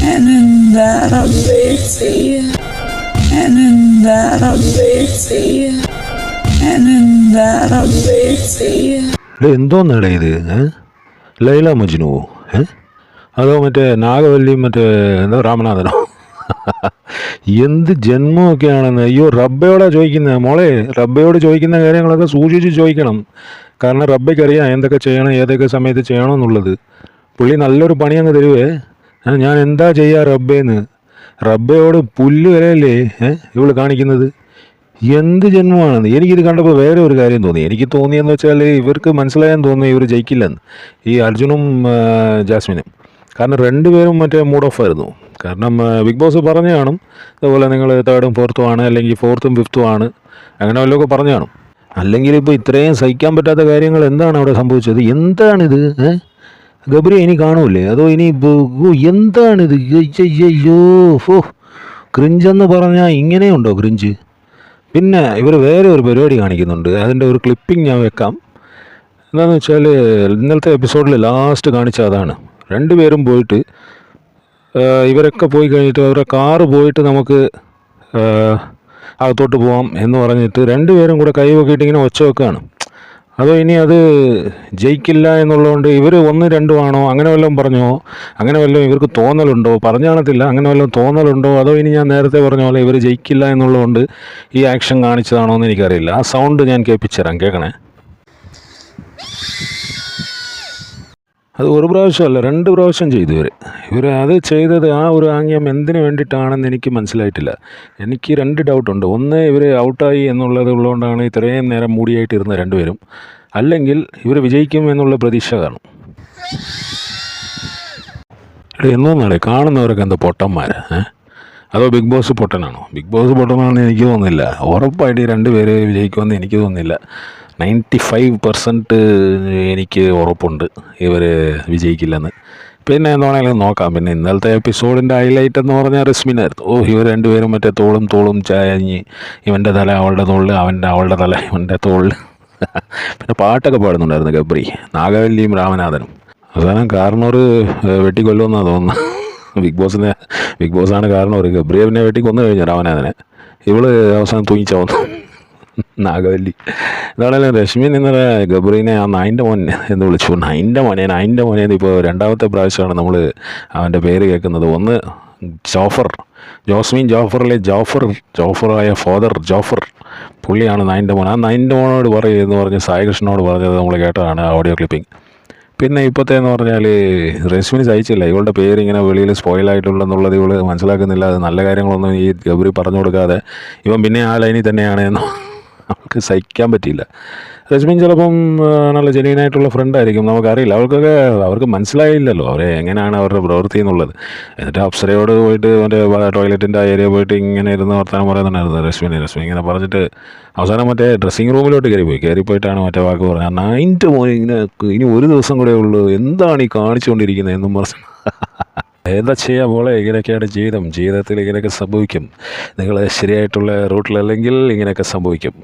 and in that I wait see, and in that I wait see, and in that I wait see. എന്തോന്നാടേ ഇത്? ലൈല മജ്നുവോ? അതോ മറ്റേ നാഗവല്ലിയും മറ്റേ എന്തോ രാമനാഥനോ? എന്ത് ജന്മമൊക്കെയാണെന്ന്. അയ്യോ, റബ്ബയോടാ ചോദിക്കുന്നത് മോളെ. റബ്ബയോട് ചോദിക്കുന്ന കാര്യങ്ങളൊക്കെ സൂക്ഷിച്ച് ചോദിക്കണം. കാരണം റബ്ബയ്ക്കറിയാം എന്തൊക്കെ ചെയ്യണം, ഏതൊക്കെ സമയത്ത് ചെയ്യണമെന്നുള്ളത്. പുള്ളി നല്ലൊരു പണി അങ്ങ് തരുവേ. ഞാൻ എന്താ ചെയ്യുക റബ്ബേന്ന്. റബ്ബയോട് പുല്ല് വരെയല്ലേ ഇവള് കാണിക്കുന്നത്. എന്ത് ജന്മമാണെന്ന്. എനിക്കിത് കണ്ടപ്പോൾ വേറെ ഒരു കാര്യം തോന്നി. എനിക്ക് തോന്നിയെന്ന് വെച്ചാൽ ഇവർക്ക് മനസ്സിലായാൻ തോന്നുന്നു ഇവർ ജയിക്കില്ലെന്ന്, ഈ അർജുനും ജാസ്മിനും. കാരണം രണ്ടുപേരും മറ്റേ മൂഡ് ഓഫ് ആയിരുന്നു. കാരണം ബിഗ് ബോസ് പറഞ്ഞു കാണും അതുപോലെ നിങ്ങൾ തേർഡും ഫോർത്തും ആണ്, അല്ലെങ്കിൽ ഫോർത്തും ഫിഫ്ത്തും ആണ്, അങ്ങനെ വല്ലതൊക്കെ പറഞ്ഞു കാണും. അല്ലെങ്കിൽ ഇപ്പോൾ ഇത്രയും സഹിക്കാൻ പറ്റാത്ത കാര്യങ്ങൾ എന്താണ് അവിടെ സംഭവിച്ചത്? എന്താണിത്? ഗബ്രി ഇനി കാണൂലേ? അതോ ഇനി എന്താണിത്? അയ്യോ ഫോ, ക്രിഞ്ചെന്ന് പറഞ്ഞാൽ ഇങ്ങനെയുണ്ടോ ക്രിഞ്ച്? പിന്നെ ഇവർ വേറെ ഒരു പരിപാടി കാണിക്കുന്നുണ്ട്. അതിൻ്റെ ഒരു ക്ലിപ്പിംഗ് ഞാൻ വെക്കാം. എന്താണെന്ന് വെച്ചാൽ ഇന്നലത്തെ എപ്പിസോഡിൽ ലാസ്റ്റ് കാണിച്ച അതാണ്. രണ്ടുപേരും പോയിട്ട് ഇവരൊക്കെ പോയി കഴിഞ്ഞിട്ട് അവരുടെ കാറ് പോയിട്ട് നമുക്ക് അകത്തോട്ട് പോകാം എന്ന് പറഞ്ഞിട്ട് രണ്ടുപേരും കൂടെ കൈ നോക്കിയിട്ട് ഇങ്ങനെ ഒച്ച വെക്കുകയാണ്. അതോ ഇനി അത് ജയിക്കില്ല എന്നുള്ളതുകൊണ്ട് ഇവർ 1-2 ആണോ അങ്ങനെ വല്ലതും പറഞ്ഞോ? അങ്ങനെ വല്ലതും ഇവർക്ക് തോന്നലുണ്ടോ? പറഞ്ഞു കാണത്തില്ല, അങ്ങനെ വല്ലതും തോന്നലുണ്ടോ? അതോ ഇനി ഞാൻ നേരത്തെ പറഞ്ഞ പോലെ ഇവർ ജയിക്കില്ല എന്നുള്ളതുകൊണ്ട് ഈ ആക്ഷൻ കാണിച്ചതാണോ എന്ന് എനിക്കറിയില്ല. ആ സൗണ്ട് ഞാൻ കേൾപ്പിച്ചുതരാം, കേൾക്കണേ. അത് ഒരു പ്രാവശ്യമല്ല, 2 പ്രാവശ്യം ചെയ്തു ഇവർ അത് ചെയ്തത്. ആ ഒരു ആംഗ്യം എന്തിനു വേണ്ടിയിട്ടാണെന്ന് എനിക്ക് മനസ്സിലായിട്ടില്ല. എനിക്ക് 2 ഡൗട്ടുണ്ട്. ഒന്ന്, ഇവർ ഔട്ടായി എന്നുള്ളത് ഉള്ളതുകൊണ്ടാണ് ഇത്രയും നേരം മൂടിയായിട്ടിരുന്ന രണ്ടുപേരും, അല്ലെങ്കിൽ ഇവർ വിജയിക്കും എന്നുള്ള പ്രതീക്ഷ കാണും. എന്നോന്നാളെ കാണുന്നവരൊക്കെ എന്താ പൊട്ടന്മാർ? അതോ ബിഗ് ബോസ് പൊട്ടനാണോ? ബിഗ് ബോസ് പൊട്ടനാണെന്ന് എനിക്ക് തോന്നുന്നില്ല. ഉറപ്പായിട്ട് 2 പേര് വിജയിക്കുമെന്ന് എനിക്ക് തോന്നുന്നില്ല. 95% എനിക്ക് ഉറപ്പുണ്ട് ഇവർ വിജയിക്കില്ലെന്ന്. പിന്നെ എന്താണെങ്കിലും നോക്കാം. പിന്നെ ഇന്നലത്തെ എപ്പിസോഡിൻ്റെ ഹൈലൈറ്റ് എന്ന് പറഞ്ഞാൽ റസ്മിനായിരുന്നു. ഇവർ രണ്ടുപേരും മറ്റേ തോളും ചായഞ്ഞ്, ഇവൻ്റെ തല അവളുടെ തോളിൽ, അവളുടെ തല ഇവൻ്റെ തോളിൽ. പിന്നെ പാട്ടൊക്കെ പാടുന്നുണ്ടായിരുന്നു ഗബ്രി, നാഗവല്ലിയും രാമനാഥനും. അവസാനം കാരണവർ വെട്ടിക്കൊല്ലുമെന്നാണ് തോന്നുന്നത്. ബിഗ് ബോസാണ് കാരണവർ. ഗബ്രിയെ പിന്നെ വെട്ടിക്കൊന്നു കഴിഞ്ഞു രാമനാഥനെ. ഇവള് അവസാനം തൂങ്ങിച്ചാവുന്നു നാഗവല്ലി. എന്താണെങ്കിലും രശ്മിൻ ഇന്നലെ ഗബ്രീനെ ആ 9ൻ്റെ മോൻ എന്ന് വിളിച്ചു. 9ൻ്റെ മോനെ ഇപ്പോൾ 2ാമത്തെ പ്രാവശ്യമാണ് നമ്മൾ അവൻ്റെ പേര് കേൾക്കുന്നത്. ഒന്ന് ജോസ്മിൻ ജോഫറിലെ ജോഫറായ ഫാദർ ജോഫർ, പുള്ളിയാണ് 9ൻ്റെ മോൻ. ആ 9ൻ്റെ മോനോട് എന്ന് പറഞ്ഞ് സായികൃഷ്ണനോട് പറഞ്ഞത് നമ്മൾ കേട്ടതാണ് ഓഡിയോ ക്ലിപ്പിംഗ്. പിന്നെ ഇപ്പോഴത്തെ എന്ന് പറഞ്ഞാൽ രശ്മിന് സഹിച്ചില്ല. ഇവളുടെ പേര് ഇങ്ങനെ വെളിയിൽ സ്പോയിലായിട്ടുള്ളതെന്നുള്ളത് ഇവൾ മനസ്സിലാക്കുന്നില്ല. അത് നല്ല കാര്യങ്ങളൊന്നും ഈ ഗബ്രി പറഞ്ഞു കൊടുക്കാതെ ഇവൻ പിന്നെ ആ ലൈനിൽ തന്നെയാണ് എന്ന് അവൾക്ക് സഹിക്കാൻ പറ്റിയില്ല. രശ്മിൻ ചിലപ്പം നല്ല ജെന്യുവനായിട്ടുള്ള ഫ്രണ്ടായിരിക്കും, നമുക്കറിയില്ല. അവർക്ക് മനസ്സിലായില്ലല്ലോ എങ്ങനെയാണ് അവരുടെ പ്രവൃത്തി എന്നുള്ളത്. എന്നിട്ട് അപ്സരയോട് പോയിട്ട് മറ്റേ ടോയ്ലറ്റിൻ്റെ ഏരിയ പോയിട്ട് ഇങ്ങനെ ഇരുന്ന് വർത്താനം പറയുന്നുണ്ടായിരുന്നു രശ്മിൻ ഇങ്ങനെ പറഞ്ഞിട്ട് അവസാനം മറ്റേ ഡ്രസ്സിങ് റൂമിലോട്ട് കയറിപ്പോയിട്ടാണ് മറ്റേ വാക്ക് പറഞ്ഞത്. 9ൻ്റെ മോൻ ഇങ്ങനെ ഇനി ഒരു ദിവസം കൂടെ ഉള്ളൂ, എന്താണ് ഈ കാണിച്ചുകൊണ്ടിരിക്കുന്നത് എന്നും പറഞ്ഞു. എന്താ ചെയ്യുക മോളെ, ഇങ്ങനെയൊക്കെയാണ് ജീവിതത്തിൽ ഇങ്ങനെയൊക്കെ സംഭവിക്കും. നിങ്ങൾ ശരിയായിട്ടുള്ള റൂട്ടിലല്ലെങ്കിൽ ഇങ്ങനെയൊക്കെ സംഭവിക്കും.